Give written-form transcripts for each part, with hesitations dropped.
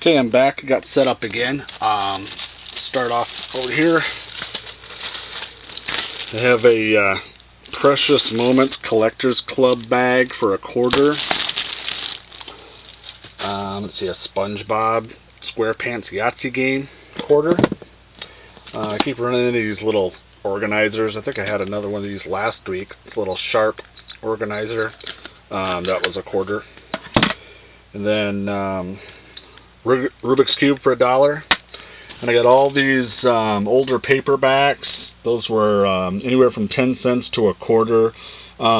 Okay, I'm back. Got set up again. Start off over here. I have a Precious Moments Collectors Club bag for $1. Let's see, a SpongeBob SquarePants Yahtzee game, $1. I keep running into these little organizers. I think I had another one of these last week. It's a little sharp organizer. That was $1. And then Rubik's Cube for $1. And I got all these older paperbacks. Those were anywhere from 10 cents to $1.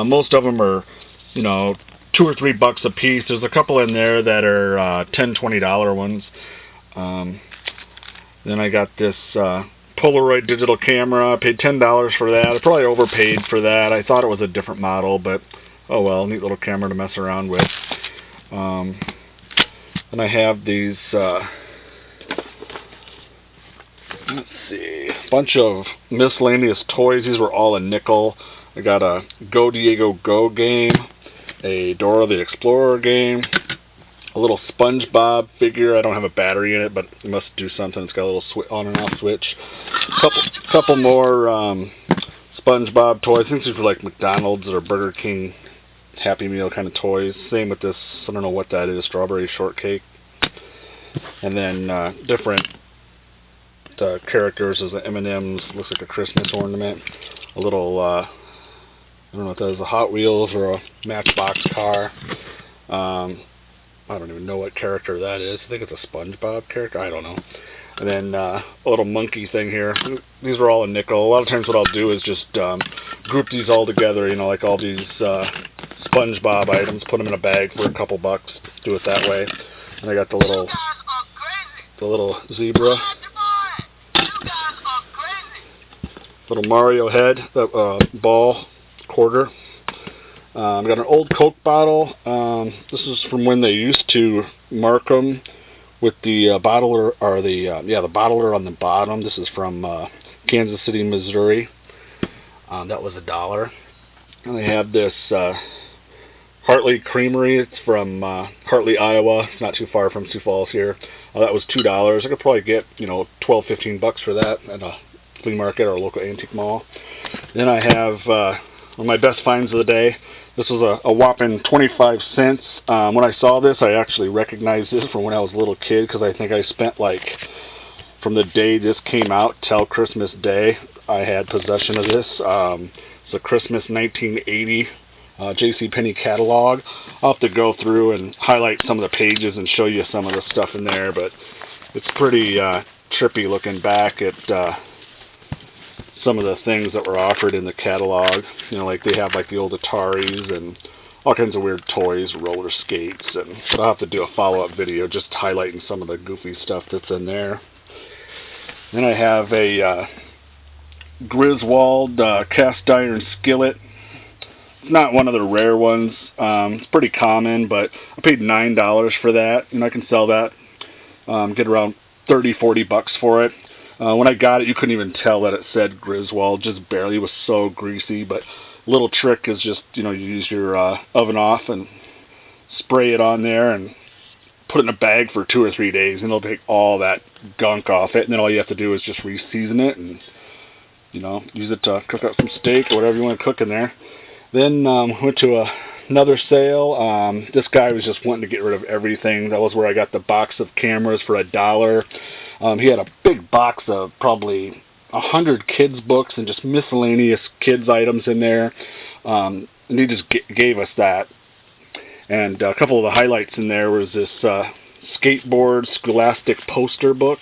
Most of them are, you know, $2 or $3 a piece. There's a couple in there that are $10, $20 ones. Then I got this Polaroid digital camera. I paid $10 for that. I probably overpaid for that. I thought it was a different model, but oh well, neat little camera to mess around with. And I have these, let's see, bunch of miscellaneous toys. These were all a nickel. I got a Go Diego Go game, a Dora the Explorer game, a little SpongeBob figure. I don't have a battery in it, but it must do something. It's got a little on and off switch. Couple more SpongeBob toys. I think these were like McDonald's or Burger King Happy Meal kind of toys. Same with this, I don't know what that is, strawberry shortcake. And then different characters as the M&M's, looks like a Christmas ornament. A little, I don't know what that is, a Hot Wheels or a Matchbox car. I don't even know what character that is. I think it's a SpongeBob character, I don't know. And then a little monkey thing here. These are all a nickel. A lot of times what I'll do is just group these all together, you know, like all these SpongeBob items, put them in a bag for a couple bucks, do it that way. And I got the little zebra, little Mario head, ball, $1. I got an old Coke bottle. This is from when they used to mark them with the bottler, or the bottler on the bottom. This is from Kansas City, Missouri. That was $1. And I have this Hartley Creamery. It's from Hartley, Iowa. It's not too far from Sioux Falls here. That was $2. I could probably get, you know, $12, $15 for that at a flea market or a local antique mall. Then I have one of my best finds of the day. This was a whopping 25 cents. When I saw this, I actually recognized this from when I was a little kid, because I think I spent, like, from the day this came out till Christmas Day, I had possession of this. It's a Christmas 1980 JCPenney catalog. I'll have to go through and highlight some of the pages and show you some of the stuff in there, but it's pretty trippy looking back at some of the things that were offered in the catalog. You know, like they have like the old Ataris and all kinds of weird toys, roller skates, and I'll have to do a follow-up video just highlighting some of the goofy stuff that's in there. Then I have a Griswold cast iron skillet. It's not one of the rare ones. It's pretty common, but I paid $9 for that. You know, I can sell that, get around $30, $40 for it. When I got it, you couldn't even tell that it said Griswold, just barely. It was so greasy. But little trick is just, you know, you use your oven off and spray it on there and put it in a bag for 2 or 3 days, and it'll take all that gunk off it. And then all you have to do is just re-season it and, you know, use it to cook up some steak or whatever you want to cook in there. Then went to another sale. This guy was just wanting to get rid of everything. That was where I got the box of cameras for $1. He had a big box of probably 100 kids books and just miscellaneous kids items in there. And he just gave us that. And a couple of the highlights in there was this skateboard scholastic poster book.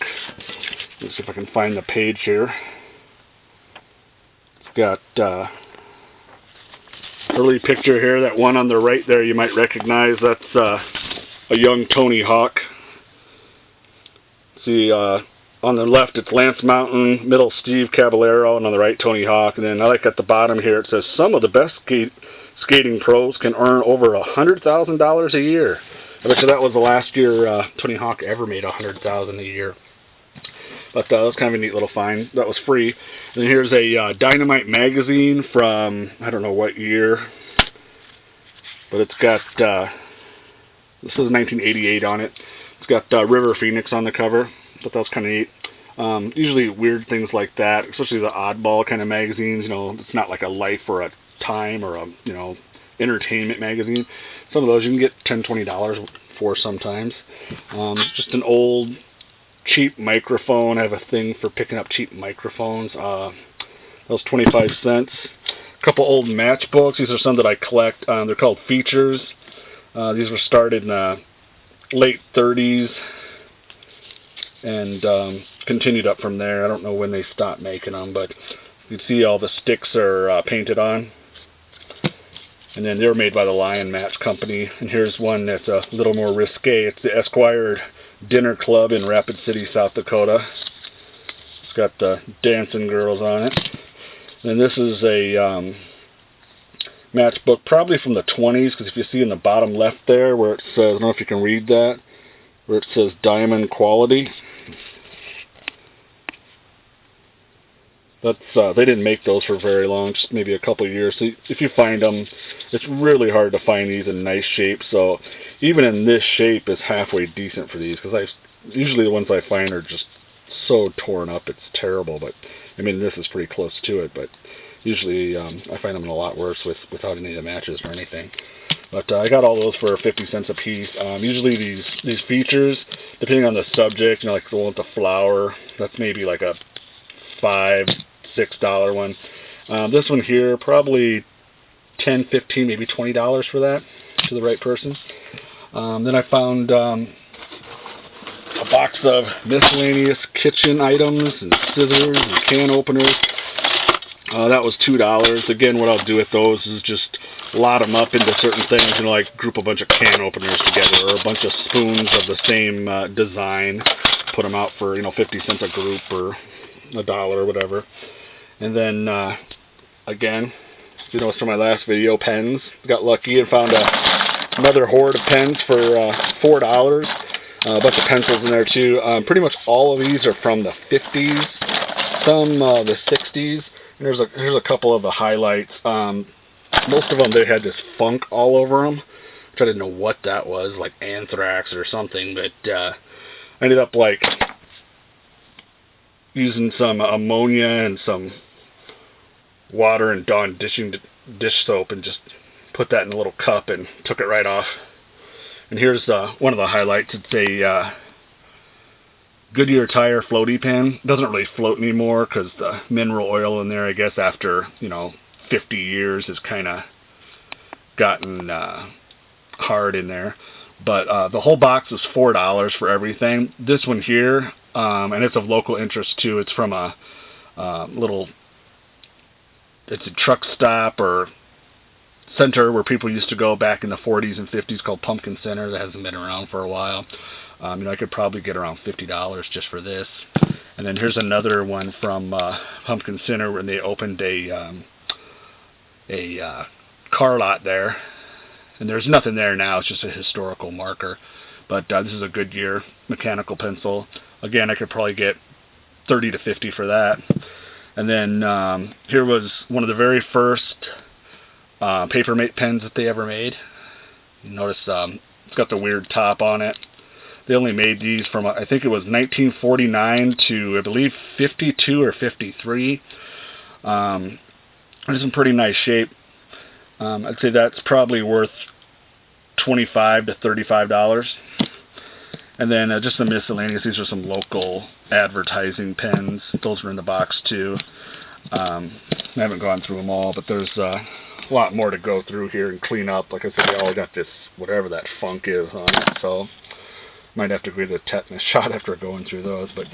Let's see if I can find the page here. It's got early picture here. That one on the right there you might recognize. That's a young Tony Hawk. See, on the left it's Lance Mountain, middle Steve Caballero, and on the right Tony Hawk. And then I like at the bottom here it says some of the best skating pros can earn over $100,000 a year. I bet you that was the last year Tony Hawk ever made $100,000 a year. But that was kind of a neat little find. That was free. And then here's a Dynamite magazine from, I don't know what year, but it's got, this is 1988 on it. It's got River Phoenix on the cover. Thought that was kind of neat. Usually weird things like that, especially the oddball kind of magazines. You know, it's not like a Life or a Time or a, you know, entertainment magazine. Some of those you can get $10, $20 for sometimes. Just an old cheap microphone. I have a thing for picking up cheap microphones. That was 25 cents. A couple old matchbooks. These are some that I collect. They're called Features. These were started in the late 30s and continued up from there. I don't know when they stopped making them, but you can see all the sticks are painted on. And then they were made by the Lion Match Company. And here's one that's a little more risque. It's the Esquire Dinner Club in Rapid City, South Dakota. It's got the dancing girls on it. And this is a matchbook, probably from the 20s, because if you see in the bottom left there where it says, I don't know if you can read that, where it says Diamond Quality. That's they didn't make those for very long, just maybe a couple of years. So if you find them, it's really hard to find these in nice shape. So even in this shape is halfway decent for these, because usually the ones I find are just so torn up, it's terrible. But I mean, this is pretty close to it. But usually I find them in a lot worse without any of the matches or anything. But I got all those for 50 cents a piece. Usually these features, depending on the subject, you know, like the one with the flower, that's maybe like a $5, $6 one. This one here, probably $10, $15, maybe $20 for that to the right person. Then I found a box of miscellaneous kitchen items and scissors and can openers. That was $2. Again, what I'll do with those is just lot them up into certain things, you know, like group a bunch of can openers together, or a bunch of spoons of the same design, put them out for, you know, 50 cents a group or $1 or whatever. And then again, you know, from my last video, pens. Got lucky and found another hoard of pens for $4. A bunch of pencils in there too. Pretty much all of these are from the 50s, some the 60s. And here's a couple of the highlights. Most of them, they had this funk all over them, which I didn't know what that was, like anthrax or something. But I ended up like using some ammonia and some water and Dawn dish soap and just put that in a little cup and took it right off. And here's one of the highlights. It's a Goodyear tire floaty pen. It doesn't really float anymore because the mineral oil in there, I guess, after, you know, 50 years has kind of gotten hard in there. But the whole box is $4 for everything. This one here, and it's of local interest too. It's from a it's a truck stop or center where people used to go back in the 40s and 50s called Pumpkin Center. That hasn't been around for a while. You know, I could probably get around $50 just for this. And then here's another one from Pumpkin Center when they opened a car lot there. And there's nothing there now. It's just a historical marker. But this is a Goodyear mechanical pencil. Again, I could probably get 30 to 50 for that. And then here was one of the very first Papermate pens that they ever made. You notice it's got the weird top on it. They only made these from, I think it was 1949 to, I believe, 52 or 53. It's in pretty nice shape. I'd say that's probably worth $25 to $35. And then just some miscellaneous. These are some local advertising pens. Those are in the box too. I haven't gone through them all, but there's a lot more to go through here and clean up. Like I said, they all got this, whatever that funk is on it, so might have to get a tetanus shot after going through those. But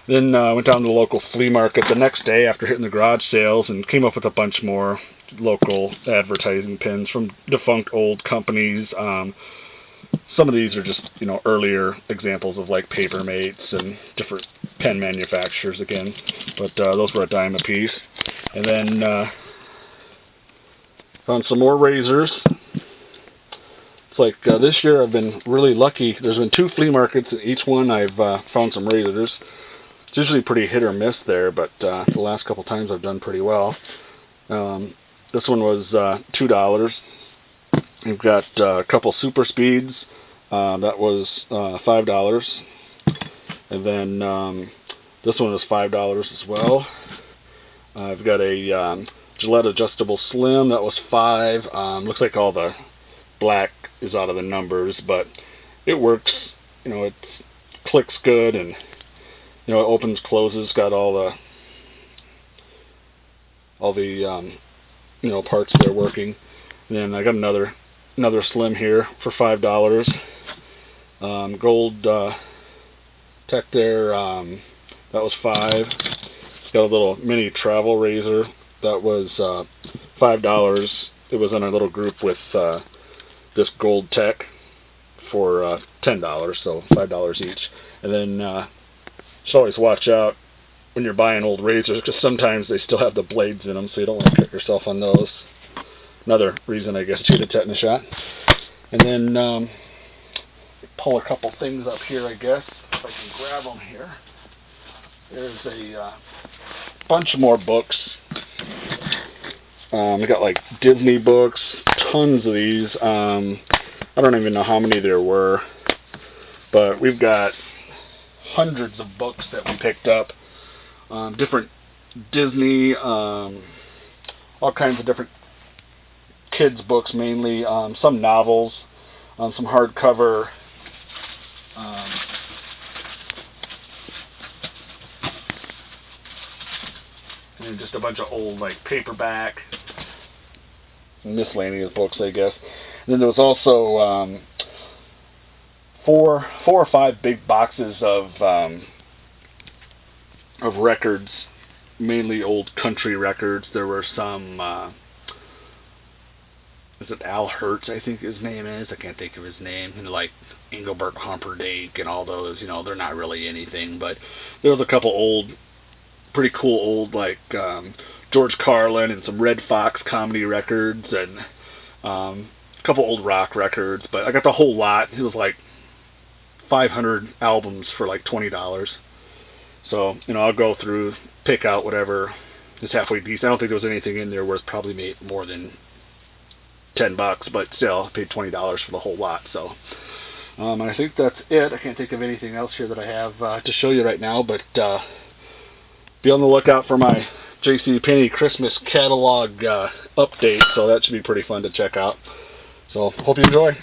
then went down to the local flea market the next day after hitting the garage sales and came up with a bunch more local advertising pens from defunct old companies. Some of these are just, you know, earlier examples of like Papermates and different pen manufacturers again. But those were $10 a piece. And then found some more razors. It's like this year I've been really lucky. There's been 2 flea markets. In each one I've found some razors. It's usually pretty hit or miss there, but the last couple times I've done pretty well. This one was $2. We've got a couple super speeds. That was $5. And then this one was $5 as well. I've got a Gillette Adjustable Slim. That was $5. Looks like all the black is out of the numbers, but it works. You know, it clicks good, and you know, it opens, closes, got all the you know, parts there working. And then I got another Slim here for $5. Gold tech there. That was $5. It's got a little mini travel razor. That was $5. It was in a little group with this gold tech for $10, so $5 each. And then just always watch out when you're buying old razors, because sometimes they still have the blades in them, so you don't want to cut yourself on those. Another reason, I guess, to get a tetanus shot. And then pull a couple things up here, I guess, if I can grab them here. There's a bunch more books. We got like Disney books, tons of these. I don't even know how many there were, but we've got hundreds of books that we picked up. Different Disney, all kinds of different kids books mainly, some novels, some hardcover, and then just a bunch of old like paperback, miscellaneous books, I guess. And then there was also four or five big boxes of records, mainly old country records. There were some, is it Al Hertz, I think his name is? I can't think of his name. And like Engelbert Humperdinck and all those, you know, they're not really anything, but there was a couple old, pretty cool old, like George Carlin and some Red Fox comedy records, and a couple old rock records. But I got the whole lot. It was like 500 albums for like $20. So, you know, I'll go through, pick out whatever is halfway decent. I don't think there was anything in there worth probably made more than $10, but still, I paid $20 for the whole lot. So, and I think that's it. I can't think of anything else here that I have to show you right now, but be on the lookout for my JCPenney Christmas catalog update, so that should be pretty fun to check out. So, hope you enjoy.